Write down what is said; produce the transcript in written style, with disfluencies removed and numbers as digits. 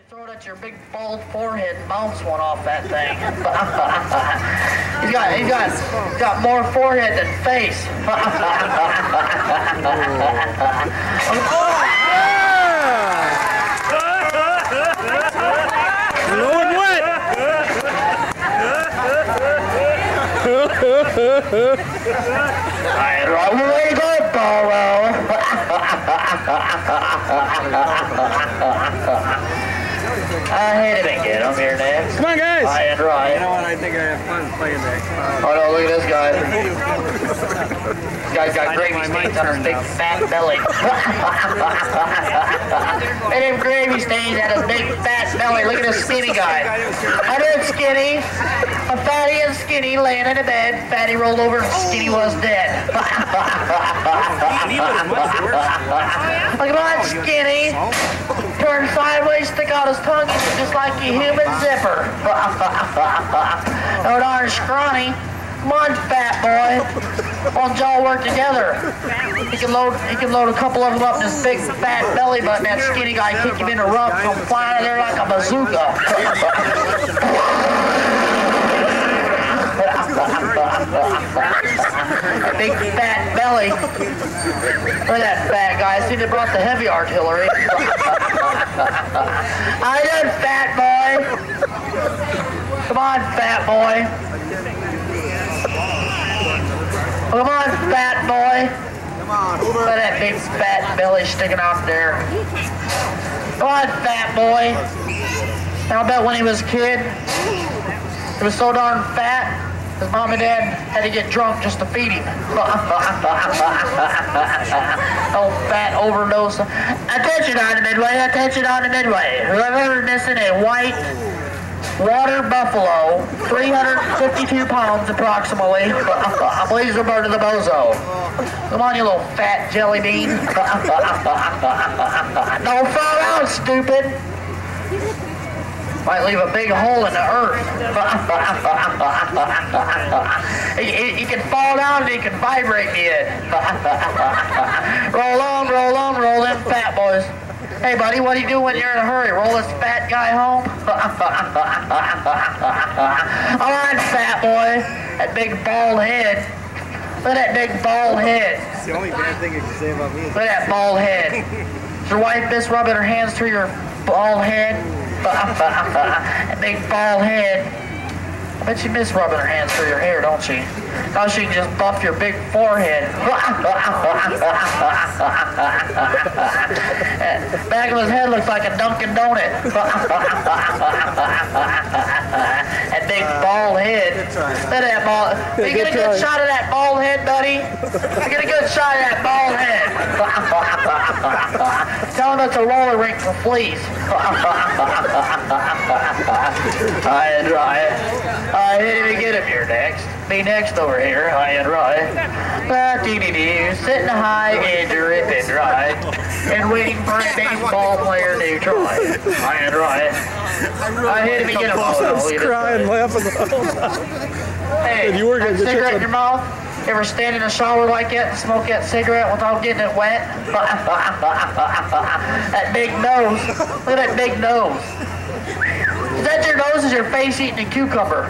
Throw it at your big bald forehead and bounce one off that thing. he's got more forehead than face. Lord, what? Alright, way to go, Bozo. Hit him and get him here next. Come on, guys. High and right. You know what? I think I have fun playing that. Oh no, look at this guy. This guy's got gravy stains on his big fat belly. And them gravy stains on his big fat belly. Look at this skinny guy. I know it's skinny. A fatty and skinny laying in a bed. Fatty rolled over and skinny was dead. Look at that skinny. Turn sideways, stick out his tongue, just like a human zipper. Oh darn scrawny. Come on, fat boy. Why don't y'all work together? He can load a couple of them up in his big fat belly button. That skinny guy kick him in the rump, come flying out of there like a bazooka. Big fat belly. Look at that fat guy. I see they brought the heavy artillery. I done, fat boy. Come on, fat boy. Come on, fat boy. Come on, Hoover. Look at that big fat belly sticking out there. Come on, fat boy. I'll bet when he was a kid, he was so darn fat, his mom and dad had to get drunk just to feed him. Oh, fat overdose. Attention on the Midway, attention on the Midway. Whoever is missing a white water buffalo, 352 pounds approximately, please refer to the Bozo. Come on, you little fat jelly bean. Don't fall out, stupid. Might leave a big hole in the earth. He can fall down and he can vibrate me in. Roll on, roll on, roll them fat boys. Hey buddy, what do you do when you're in a hurry? Roll this fat guy home? Come on, fat boy. That big bald head. Look at that big bald head. It's the only bad thing you can say about me. Look at that bald head. Does your wife miss rubbing her hands through your bald head? That big bald head. I bet you miss rubbing her hands through your hair, don't she? Now she can just buff your big forehead. Back of his head looks like a Dunkin' Donut. That big bald head. Look at that bald. You get a good shot of that bald head, buddy? You get a good shot of that bald head. Tell him it's a roller rink for fleas. High and dry. I didn't even get him here next. Me next over here, high and dry. Sitting high and dripping dry. And waiting for a baseball player to try. High and dry. I hit him and get him. I was crying, laughing the whole time. Hey, you were gonna cigarette in your mouth? Ever stand in a shower like that and smoke that cigarette without getting it wet? That big nose. Look at that big nose. Is that your nose? Is your face eating a cucumber?